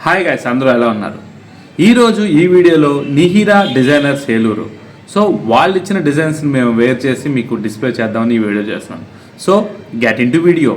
Hi guys, అందరూ ఎలా ఉన్నారు? ఈరోజు ఈ వీడియోలో నిహిరా డిజైనర్స్ ఏలూరు. సో వాళ్ళు ఇచ్చిన డిజైన్స్ని మేము వేర్ చేసి మీకు డిస్ప్లే చేద్దామని ఈ వీడియో చేస్తున్నాం. So get in to video.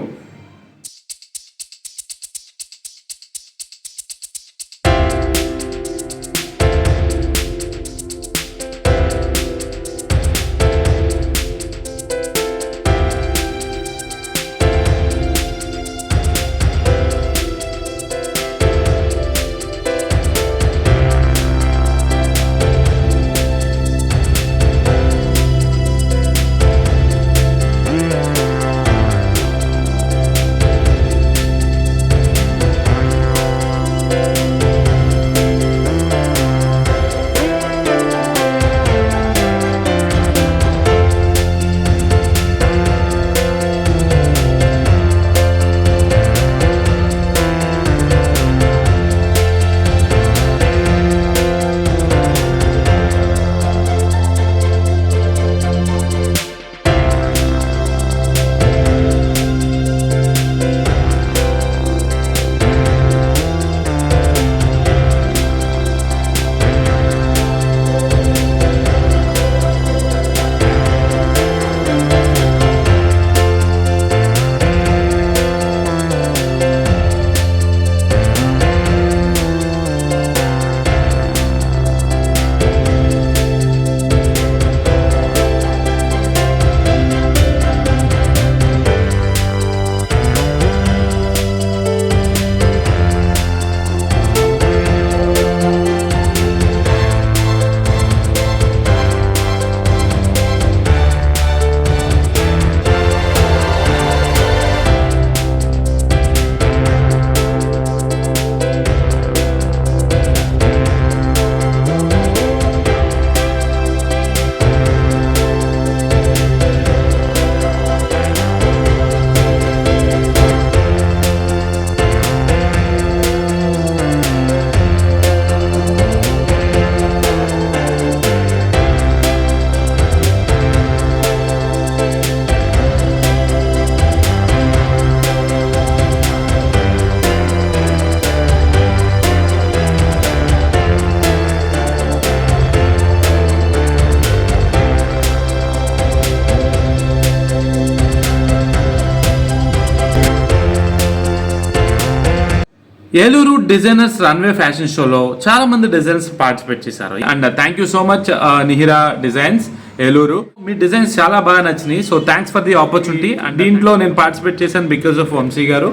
Eluru designers runway fashion షోలో చాలా మంది డిజైనర్స్ పార్టిసిపేట్ చేశారు. And thank you so much Nihira designs Eluru. Me designs చాలా బాగా నచ్చినాయి. So thanks for the opportunity. And దీంట్లో నేను పార్టిసిపేట్ చేశాను బికాస్ ఆఫ్ వంశీ గారు.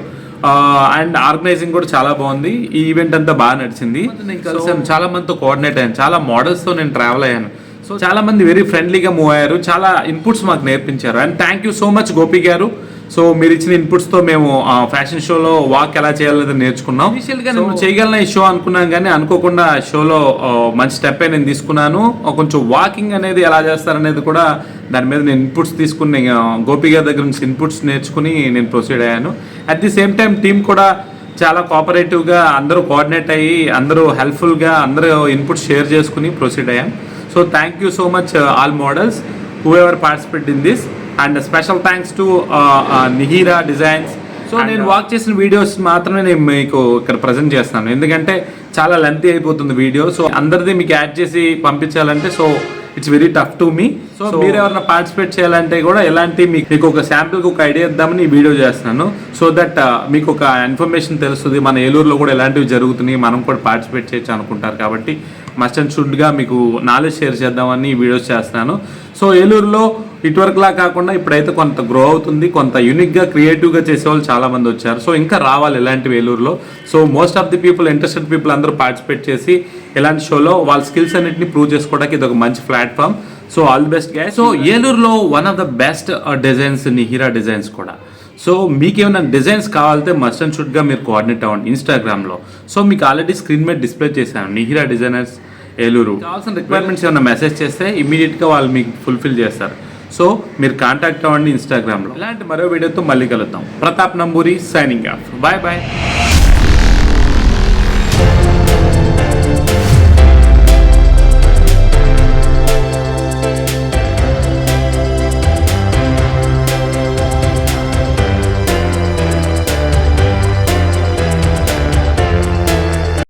అండ్ ఆర్గనైజింగ్ కూడా చాలా బాగుంది. ఈ ఈవెంట్ అంతా బాగా నడిచింది. నేను కలిసాను, చాలా మందితో కోఆర్డినేట్ అయ్యాను, చాలా మోడల్స్తో నేను ట్రావెల్ అయ్యాను. సో చాలా మంది వెరీ ఫ్రెండ్లీగా మూవ్ అయ్యారు, చాలా ఇన్పుట్స్ మాకు నేర్పించారు. And thank you so much Gopi గారు. సో మీరు ఇచ్చిన ఇన్పుట్స్తో మేము ఫ్యాషన్ షోలో వాక్ ఎలా చేయాలనేది నేర్చుకున్నాం. ఇనిషియల్గా నేను చేయగలను ఈ షో అనుకున్నాను, కానీ అనుకోకుండా షోలో మంచి స్టెప్ నేను తీసుకున్నాను. కొంచెం వాకింగ్ అనేది ఎలా చేస్తారనేది కూడా దాని మీద నేను ఇన్పుట్స్ తీసుకుని గోపి గారి దగ్గర నుంచి ఇన్పుట్స్ నేర్చుకుని నేను ప్రొసీడ్ అయ్యాను. At the same time team కూడా చాలా కోఆపరేటివ్గా అందరూ కోఆర్డినేట్ అయ్యి అందరూ హెల్ప్ఫుల్గా అందరూ ఇన్పుట్స్ షేర్ చేసుకుని ప్రొసీడ్ అయ్యాం. So thank you so much all models who ever participate in this. And special thanks to Nihira designs. So నేను వాక్ చేసిన వీడియోస్ మాత్రమే నేను మీకు ఇక్కడ ప్రజెంట్ చేస్తాను, ఎందుకంటే చాలా లెంతీ అయిపోతుంది వీడియో. సో అందరిది మీకు యాడ్ చేసి పంపించాలంటే so it's very tough to me. So మీరు ఎవరైనా పార్టిసిపేట్ చేయాలంటే కూడా ఎలాంటి మీకు ఒక శాంపుల్కి ఒక ఐడియా ఇద్దామని ఈ వీడియో చేస్తున్నాను. సో దట్ మీకు ఒక ఇన్ఫర్మేషన్ తెలుస్తుంది, మన ఏలూరులో కూడా ఎలాంటివి జరుగుతున్నాయి, మనం కూడా పార్టిసిపేట్ చేయొచ్చు అనుకుంటారు. కాబట్టి మస్ట్ అండ్ షుడ్గా మీకు నాలెడ్జ్ షేర్ చేద్దామని ఈ వీడియోస్ చేస్తున్నాను. సో ఏలూరులో ఇటువరకులా కాకుండా ఇప్పుడైతే కొంత గ్రో అవుతుంది, కొంత యూనిక్గా క్రియేటివ్గా చేసేవాళ్ళు చాలామంది వచ్చారు. సో ఇంకా రావాలి ఇలాంటివి ఏలూరులో. So most of the people, interested people అందరూ పార్టిసిపేట్ చేసి ఇలాంటి షోలో వాళ్ళ స్కిల్స్ అన్నింటినీ ప్రూవ్ చేసుకోవడానికి ఇది ఒక మంచి platform. So all the best guys. So ఏలూరులో one of the best designs Nihira designs కూడా. సో మీకు ఏమైనా డిజైన్స్ కావాలంటే మస్ట్ అండ్ షుడ్గా మీరు కోఆర్డినేట్ అవ్వండి ఇన్స్టాగ్రామ్లో. సో మీకు ఆల్రెడీ స్క్రీన్ మీద డిస్ప్లే చేశాను నిహిరా డిజైనర్స్ ఏలూరు. కావాల్సిన రిక్వైర్మెంట్స్ ఏమైనా మెసేజ్ చేస్తే ఇమీడియట్గా వాళ్ళు మీకు ఫుల్ఫిల్ చేస్తారు. సో మీరు కాంటాక్ట్ అవ్వండి ఇన్స్టాగ్రామ్లో. ఇలాంటి మరో వీడియోతో మళ్ళీ కలుద్దాం. Pratap Namburi signing off. Bye bye.